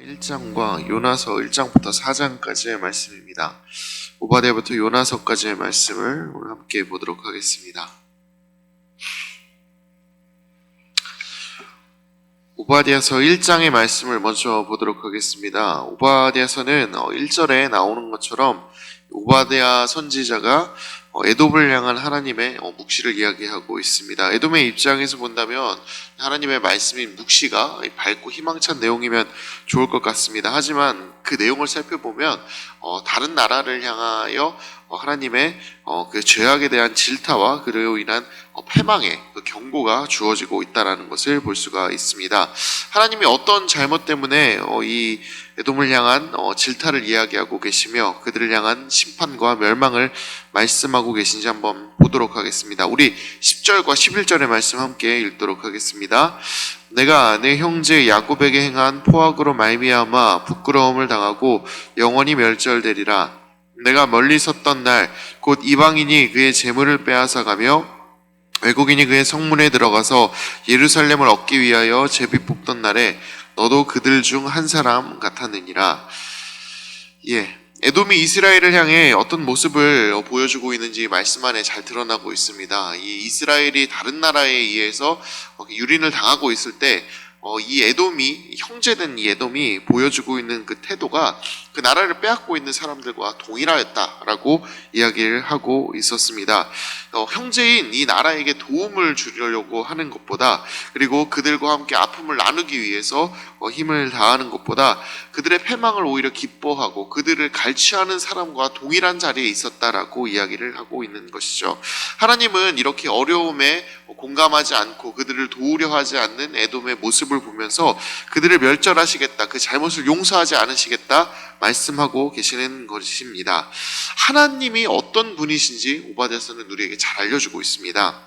1장과 요나서 1장부터 4장까지의 말씀입니다. 오바댜부터 요나서까지의 말씀을 오늘 함께 보도록 하겠습니다. 오바댜서 1장의 말씀을 먼저 보도록 하겠습니다. 오바댜서는 1절에 나오는 것처럼 오바댜 선지자가 에돔을 향한 하나님의 묵시를 이야기하고 있습니다. 에돔의 입장에서 본다면 하나님의 말씀인 묵시가 밝고 희망찬 내용이면 좋을 것 같습니다. 하지만 그 내용을 살펴보면 다른 나라를 향하여 하나님의 그 죄악에 대한 질타와 그로 인한 패망의 그 경고가 주어지고 있다는 것을 볼 수가 있습니다. 하나님이 어떤 잘못 때문에 이 에돔을 향한 질타를 이야기하고 계시며 그들을 향한 심판과 멸망을 말씀하고 계신지 한번 보도록 하겠습니다. 우리 10절과 11절의 말씀 함께 읽도록 하겠습니다. 내가 내 형제 야곱에게 행한 포악으로 말미암아 부끄러움을 당하고 영원히 멸절되리라. 내가 멀리 섰던 날 곧 이방인이 그의 재물을 빼앗아가며 외국인이 그의 성문에 들어가서 예루살렘을 얻기 위하여 제비 뽑던 날에 너도 그들 중 한 사람 같았느니라. 에돔이 이스라엘을 향해 어떤 모습을 보여주고 있는지 말씀 안에 잘 드러나고 있습니다. 이 이스라엘이 다른 나라에 의해서 유린을 당하고 있을 때 이 에돔이, 형제된 이 에돔이 보여주고 있는 그 태도가 그 나라를 빼앗고 있는 사람들과 동일하였다라고 이야기를 하고 있었습니다. 형제인 이 나라에게 도움을 주려고 하는 것보다, 그리고 그들과 함께 아픔을 나누기 위해서 힘을 다하는 것보다 그들의 패망을 오히려 기뻐하고 그들을 갈취하는 사람과 동일한 자리에 있었다라고 이야기를 하고 있는 것이죠. 하나님은 이렇게 어려움에 공감하지 않고 그들을 도우려 하지 않는 에돔의 모습을 보면서 그들을 멸절하시겠다, 그 잘못을 용서하지 않으시겠다 말씀하고 계시는 것입니다. 하나님이 어떤 분이신지 오바댜서는 우리에게 잘 알려주고 있습니다.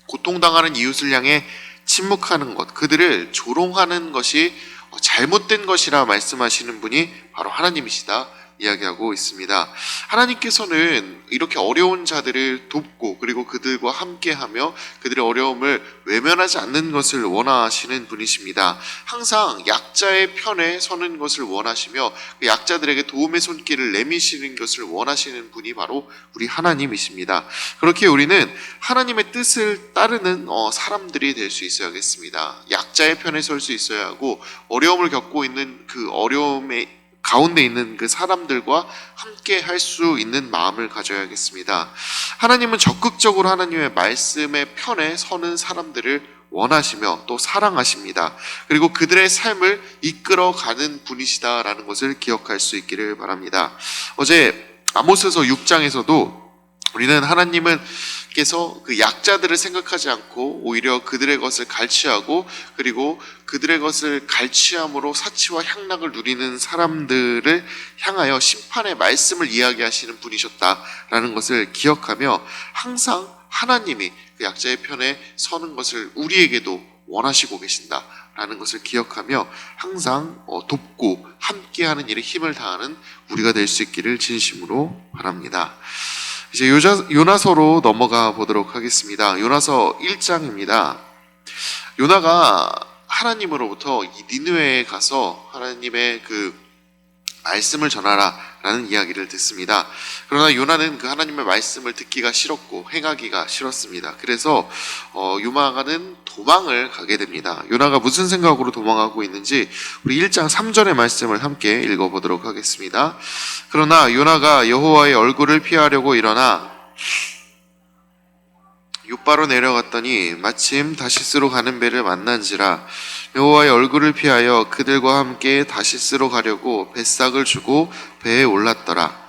고통당하는 이웃을 향해 침묵하는 것, 그들을 조롱하는 것이 잘못된 것이라 말씀하시는 분이 바로 하나님이시다 이야기하고 있습니다. 하나님께서는 이렇게 어려운 자들을 돕고 그리고 그들과 함께하며 그들의 어려움을 외면하지 않는 것을 원하시는 분이십니다. 항상 약자의 편에 서는 것을 원하시며 그 약자들에게 도움의 손길을 내미시는 것을 원하시는 분이 바로 우리 하나님이십니다. 그렇게 우리는 하나님의 뜻을 따르는 사람들이 될 수 있어야겠습니다. 약자의 편에 설 수 있어야 하고 어려움을 겪고 있는 그 어려움의 가운데 있는 그 사람들과 함께 할 수 있는 마음을 가져야겠습니다. 하나님은 적극적으로 하나님의 말씀의 편에 서는 사람들을 원하시며 또 사랑하십니다. 그리고 그들의 삶을 이끌어가는 분이시다라는 것을 기억할 수 있기를 바랍니다. 어제 아모스서 6장에서도 우리는 하나님께서 그 약자들을 생각하지 않고 오히려 그들의 것을 갈취하고 그리고 그들의 것을 갈취함으로 사치와 향락을 누리는 사람들을 향하여 심판의 말씀을 이야기하시는 분이셨다라는 것을 기억하며 항상 하나님이 그 약자의 편에 서는 것을 우리에게도 원하시고 계신다라는 것을 기억하며 항상 돕고 함께하는 일에 힘을 다하는 우리가 될 수 있기를 진심으로 바랍니다. 이제 요나서로 넘어가 보도록 하겠습니다. 요나서 1장입니다. 요나가 하나님으로부터 이 니느웨에 가서 하나님의 그 말씀을 전하라 라는 이야기를 듣습니다. 그러나 요나는 그 하나님의 말씀을 듣기가 싫었고 행하기가 싫었습니다. 그래서 요나는 도망을 가게 됩니다. 요나가 무슨 생각으로 도망하고 있는지 우리 1장 3절의 말씀을 함께 읽어보도록 하겠습니다. 그러나 요나가 여호와의 얼굴을 피하려고 일어나 욥바로 내려갔더니 마침 다시스로 가는 배를 만난지라. 여호와의 얼굴을 피하여 그들과 함께 다시스로 가려고 뱃삭을 주고 배에 올랐더라.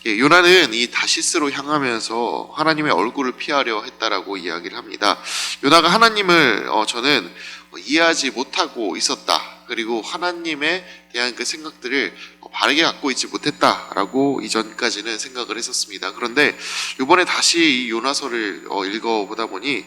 요나는 이 다시스로 향하면서 하나님의 얼굴을 피하려 했다라고 이야기를 합니다. 요나가 하나님을 저는 이해하지 못하고 있었다. 그리고 하나님에 대한 그 생각들을 바르게 갖고 있지 못했다라고 이전까지는 생각을 했었습니다. 그런데 이번에 다시 이 요나서를 읽어보다 보니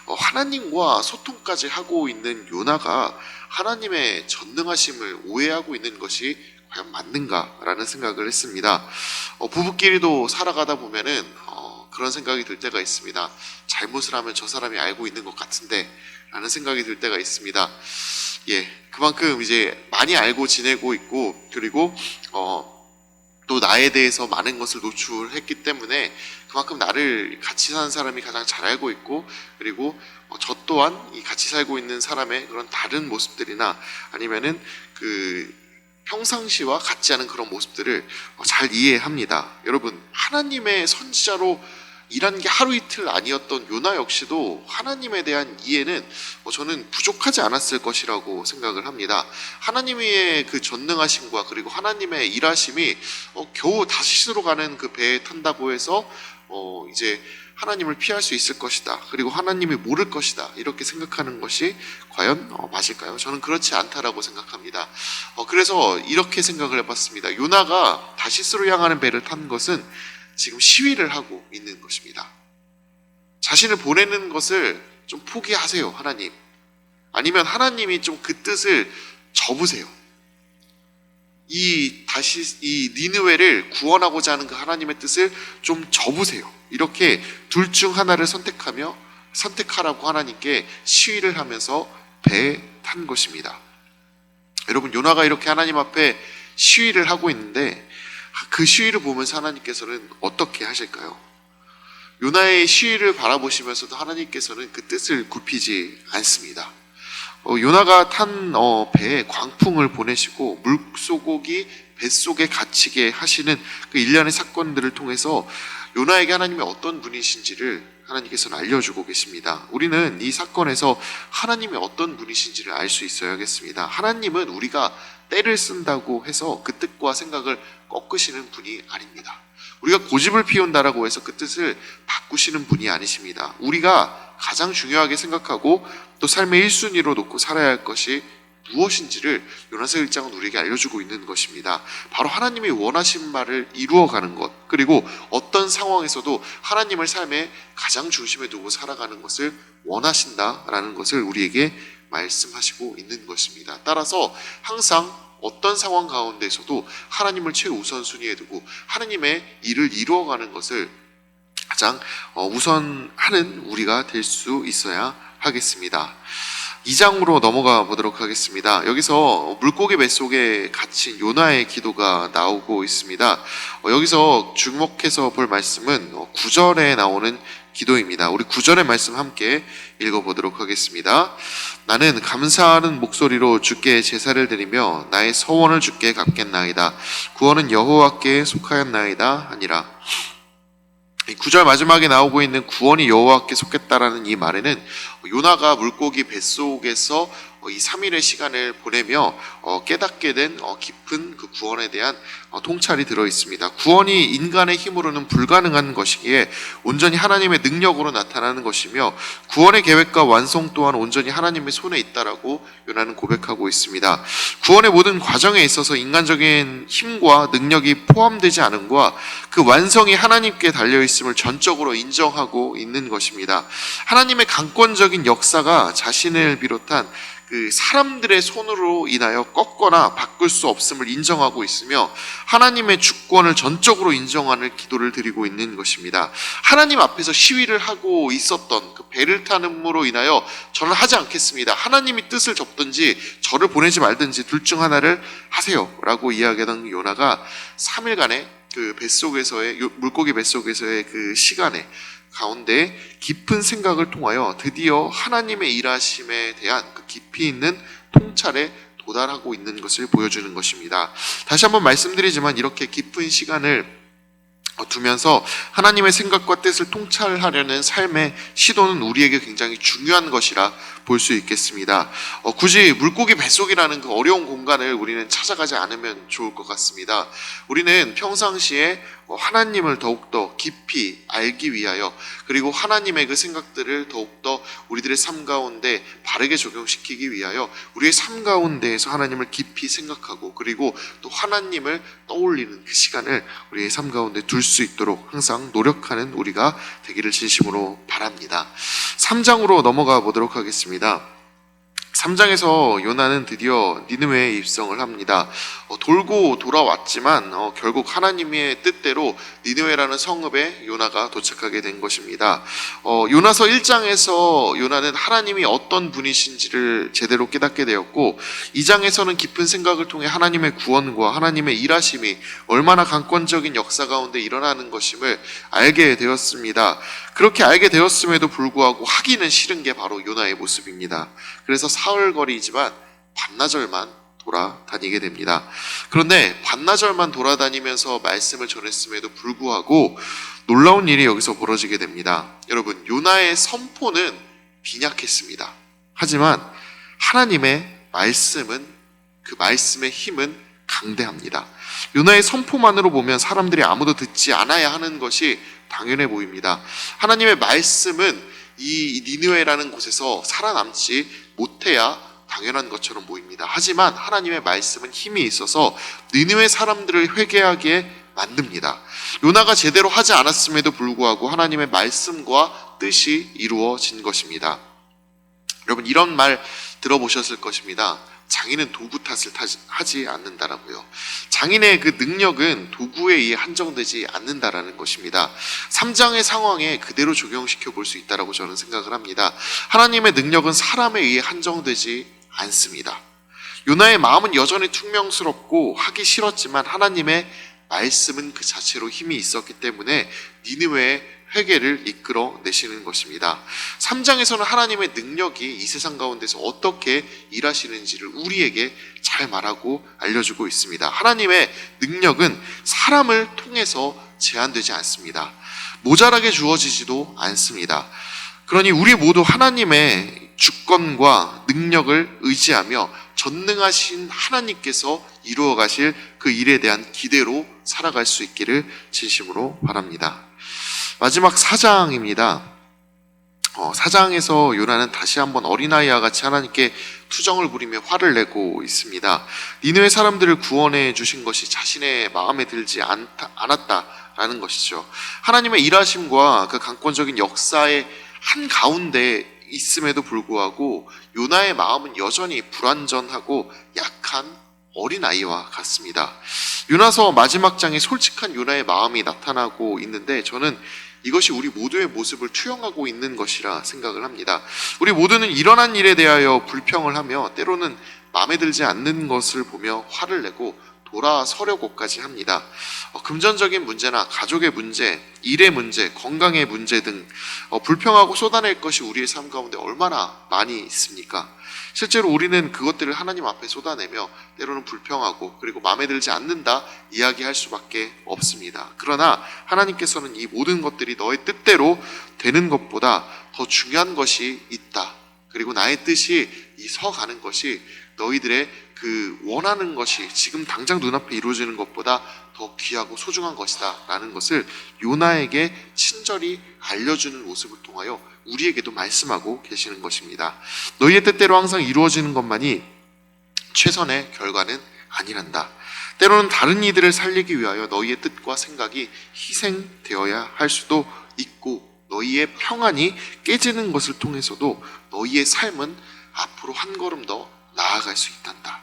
하나님과 소통까지 하고 있는 요나가 하나님의 전능하심을 오해하고 있는 것이 과연 맞는가라는 생각을 했습니다. 부부끼리도 살아가다 보면은 그런 생각이 들 때가 있습니다. 잘못을 하면 저 사람이 알고 있는 것 같은데 라는 생각이 들 때가 있습니다. 그만큼 이제 많이 알고 지내고 있고, 그리고 또 나에 대해서 많은 것을 노출했기 때문에 그만큼 나를 같이 사는 사람이 가장 잘 알고 있고, 그리고 저 또한 이 같이 살고 있는 사람의 그런 다른 모습들이나 아니면은 그 평상시와 같지 않은 그런 모습들을 잘 이해합니다. 여러분, 하나님의 선지자로 일한 게 하루 이틀 아니었던 요나 역시도 하나님에 대한 이해는 저는 부족하지 않았을 것이라고 생각을 합니다. 하나님의 그 전능하심과 그리고 하나님의 일하심이 겨우 다시스로 가는 그 배에 탄다고 해서 이제 하나님을 피할 수 있을 것이다, 그리고 하나님이 모를 것이다, 이렇게 생각하는 것이 과연 맞을까요? 저는 그렇지 않다라고 생각합니다. 그래서 이렇게 생각을 해봤습니다. 요나가 다시스로 향하는 배를 탄 것은 지금 시위를 하고 있는 것입니다. 자신을 보내는 것을 좀 포기하세요, 하나님. 아니면 하나님이 좀 그 뜻을 접으세요. 이 니느웨를 구원하고자 하는 그 하나님의 뜻을 좀 접으세요. 이렇게 둘 중 하나를 선택하라고 하나님께 시위를 하면서 배에 탄 것입니다. 여러분, 요나가 이렇게 하나님 앞에 시위를 하고 있는데 그 시위를 보면서 하나님께서는 어떻게 하실까요? 요나의 시위를 바라보시면서도 하나님께서는 그 뜻을 굽히지 않습니다. 요나가 탄 배에 광풍을 보내시고 물소고기 뱃속에 갇히게 하시는 그 일련의 사건들을 통해서 요나에게 하나님이 어떤 분이신지를 하나님께서는 알려주고 계십니다. 우리는 이 사건에서 하나님이 어떤 분이신지를 알 수 있어야겠습니다. 하나님은 우리가 때를 쓴다고 해서 그 뜻과 생각을 꺾으시는 분이 아닙니다. 우리가 고집을 피운다라고 해서 그 뜻을 바꾸시는 분이 아니십니다. 우리가 가장 중요하게 생각하고 또 삶의 1순위로 놓고 살아야 할 것이 무엇인지를 요나서 1장은 우리에게 알려주고 있는 것입니다. 바로 하나님이 원하신 말을 이루어가는 것, 그리고 어떤 상황에서도 하나님을 삶의 가장 중심에 두고 살아가는 것을 원하신다라는 것을 우리에게 말씀하시고 있는 것입니다. 따라서 항상 어떤 상황 가운데서도 하나님을 최우선순위에 두고 하나님의 일을 이루어가는 것을 가장 우선하는 우리가 될 수 있어야 하겠습니다. 2장으로 넘어가 보도록 하겠습니다. 여기서 물고기 뱃속에 갇힌 요나의 기도가 나오고 있습니다. 여기서 주목해서 볼 말씀은 9절에 나오는 기도입니다. 우리 9절의 말씀 함께 읽어보도록 하겠습니다. 나는 감사하는 목소리로 주께 제사를 드리며 나의 서원을 주께 갚겠나이다. 구원은 여호와께 속하였나이다 하니라. 9절 마지막에 나오고 있는 구원이 여호와께 속했다라는 이 말에는 요나가 물고기 뱃속에서 이 3일의 시간을 보내며 깨닫게 된 깊은 그 구원에 대한 통찰이 들어 있습니다. 구원이 인간의 힘으로는 불가능한 것이기에 온전히 하나님의 능력으로 나타나는 것이며 구원의 계획과 완성 또한 온전히 하나님의 손에 있다라고 요나는 고백하고 있습니다. 구원의 모든 과정에 있어서 인간적인 힘과 능력이 포함되지 않음과 그 완성이 하나님께 달려있음을 전적으로 인정하고 있는 것입니다. 하나님의 강권적인 역사가 자신을 비롯한 그 사람들의 손으로 인하여 꺾거나 바꿀 수 없음을 인정하고 있으며 하나님의 주권을 전적으로 인정하는 기도를 드리고 있는 것입니다. 하나님 앞에서 시위를 하고 있었던 그 배를 타는으로 인하여 저는 하지 않겠습니다. 하나님이 뜻을 접든지 저를 보내지 말든지 둘 중 하나를 하세요 라고 이야기하던 요나가 3일간의 그 물고기 뱃속에서의 그 시간에 가운데 깊은 생각을 통하여 드디어 하나님의 일하심에 대한 그 깊이 있는 통찰에 도달하고 있는 것을 보여주는 것입니다. 다시 한번 말씀드리지만 이렇게 깊은 시간을 두면서 하나님의 생각과 뜻을 통찰하려는 삶의 시도는 우리에게 굉장히 중요한 것이라 볼 수 있겠습니다. 굳이 물고기 뱃속이라는 그 어려운 공간을 우리는 찾아가지 않으면 좋을 것 같습니다. 우리는 평상시에 하나님을 더욱더 깊이 알기 위하여, 그리고 하나님의 그 생각들을 더욱더 우리들의 삶 가운데 바르게 적용시키기 위하여 우리의 삶 가운데에서 하나님을 깊이 생각하고 그리고 또 하나님을 떠올리는 그 시간을 우리의 삶 가운데 둘 수 있도록 항상 노력하는 우리가 되기를 진심으로 바랍니다. 3장으로 넘어가 보도록 하겠습니다. 3장에서 요나는 드디어 니느웨에 입성을 합니다. 돌고 돌아왔지만 결국 하나님의 뜻대로 니느웨라는 성읍에 요나가 도착하게 된 것입니다. 요나서 1장에서 요나는 하나님이 어떤 분이신지를 제대로 깨닫게 되었고, 2장에서는 깊은 생각을 통해 하나님의 구원과 하나님의 일하심이 얼마나 강권적인 역사 가운데 일어나는 것임을 알게 되었습니다. 그렇게 알게 되었음에도 불구하고 하기는 싫은 게 바로 요나의 모습입니다. 그래서 사흘거리지만 반나절만 돌아다니게 됩니다. 그런데 반나절만 돌아다니면서 말씀을 전했음에도 불구하고 놀라운 일이 여기서 벌어지게 됩니다. 여러분, 요나의 선포는 빈약했습니다. 하지만 하나님의 말씀은, 그 말씀의 힘은 강대합니다. 요나의 선포만으로 보면 사람들이 아무도 듣지 않아야 하는 것이 당연해 보입니다. 하나님의 말씀은 이 니느웨라는 곳에서 살아남지 못해야 당연한 것처럼 보입니다. 하지만 하나님의 말씀은 힘이 있어서 니느웨 사람들을 회개하게 만듭니다. 요나가 제대로 하지 않았음에도 불구하고 하나님의 말씀과 뜻이 이루어진 것입니다. 여러분, 이런 말 들어보셨을 것입니다. 장인은 도구 탓을 하지 않는다라고요. 장인의 그 능력은 도구에 의해 한정되지 않는다라는 것입니다. 3장의 상황에 그대로 적용시켜 볼 수 있다라고 저는 생각을 합니다. 하나님의 능력은 사람에 의해 한정되지 않습니다. 요나의 마음은 여전히 퉁명스럽고 하기 싫었지만 하나님의 말씀은 그 자체로 힘이 있었기 때문에 니느웨의 회개를 이끌어 내시는 것입니다. 3장에서는 하나님의 능력이 이 세상 가운데서 어떻게 일하시는지를 우리에게 잘 말하고 알려주고 있습니다. 하나님의 능력은 사람을 통해서 제한되지 않습니다. 모자라게 주어지지도 않습니다. 그러니 우리 모두 하나님의 주권과 능력을 의지하며 전능하신 하나님께서 이루어 가실 그 일에 대한 기대로 살아갈 수 있기를 진심으로 바랍니다. 마지막 4장입니다. 4장에서 요나는 다시 한번 어린아이와 같이 하나님께 투정을 부리며 화를 내고 있습니다. 니느웨 사람들을 구원해 주신 것이 자신의 마음에 들지 않았다라는 것이죠. 하나님의 일하심과 그 강권적인 역사의 한가운데 있음에도 불구하고 요나의 마음은 여전히 불완전하고 약한 어린아이와 같습니다. 요나서 마지막 장에 솔직한 요나의 마음이 나타나고 있는데 저는 이것이 우리 모두의 모습을 투영하고 있는 것이라 생각을 합니다. 우리 모두는 일어난 일에 대하여 불평을 하며 때로는 마음에 들지 않는 것을 보며 화를 내고 돌아서려고까지 합니다. 금전적인 문제나 가족의 문제, 일의 문제, 건강의 문제 등 불평하고 쏟아낼 것이 우리의 삶 가운데 얼마나 많이 있습니까? 실제로 우리는 그것들을 하나님 앞에 쏟아내며 때로는 불평하고 그리고 마음에 들지 않는다 이야기할 수밖에 없습니다. 그러나 하나님께서는 이 모든 것들이 너의 뜻대로 되는 것보다 더 중요한 것이 있다. 그리고 나의 뜻이 이 서가는 것이 너희들의 그 원하는 것이 지금 당장 눈앞에 이루어지는 것보다 더 귀하고 소중한 것이다 라는 것을 요나에게 친절히 알려주는 모습을 통하여 우리에게도 말씀하고 계시는 것입니다. 너희의 뜻대로 항상 이루어지는 것만이 최선의 결과는 아니란다. 때로는 다른 이들을 살리기 위하여 너희의 뜻과 생각이 희생되어야 할 수도 있고 너희의 평안이 깨지는 것을 통해서도 너희의 삶은 앞으로 한 걸음 더 나아갈 수 있단다.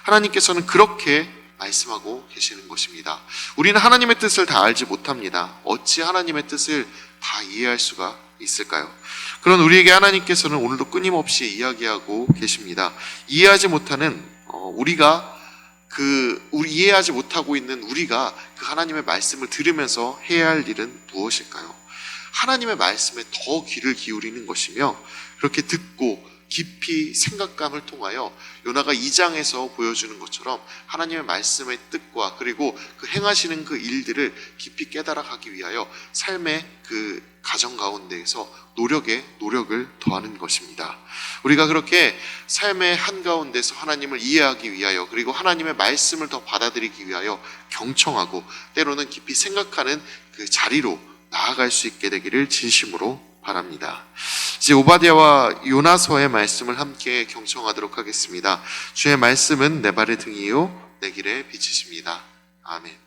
하나님께서는 그렇게 말씀하고 계시는 것입니다. 우리는 하나님의 뜻을 다 알지 못합니다. 어찌 하나님의 뜻을 다 이해할 수가 있을까요? 그런 우리에게 하나님께서는 오늘도 끊임없이 이야기하고 계십니다. 이해하지 못하는 이해하지 못하고 있는 우리가 그 하나님의 말씀을 들으면서 해야 할 일은 무엇일까요? 하나님의 말씀에 더 귀를 기울이는 것이며 그렇게 듣고 깊이 생각감을 통하여 요나가 2장에서 보여주는 것처럼 하나님의 말씀의 뜻과 그리고 그 행하시는 그 일들을 깊이 깨달아가기 위하여 삶의 그 가정 가운데에서 노력을 더하는 것입니다. 우리가 그렇게 삶의 한가운데서 하나님을 이해하기 위하여 그리고 하나님의 말씀을 더 받아들이기 위하여 경청하고 때로는 깊이 생각하는 그 자리로 나아갈 수 있게 되기를 진심으로 바랍니다. 이제 오바댜와 요나서의 말씀을 함께 경청하도록 하겠습니다. 주의 말씀은 내 발의 등이요 내 길의 빛이십니다. 아멘.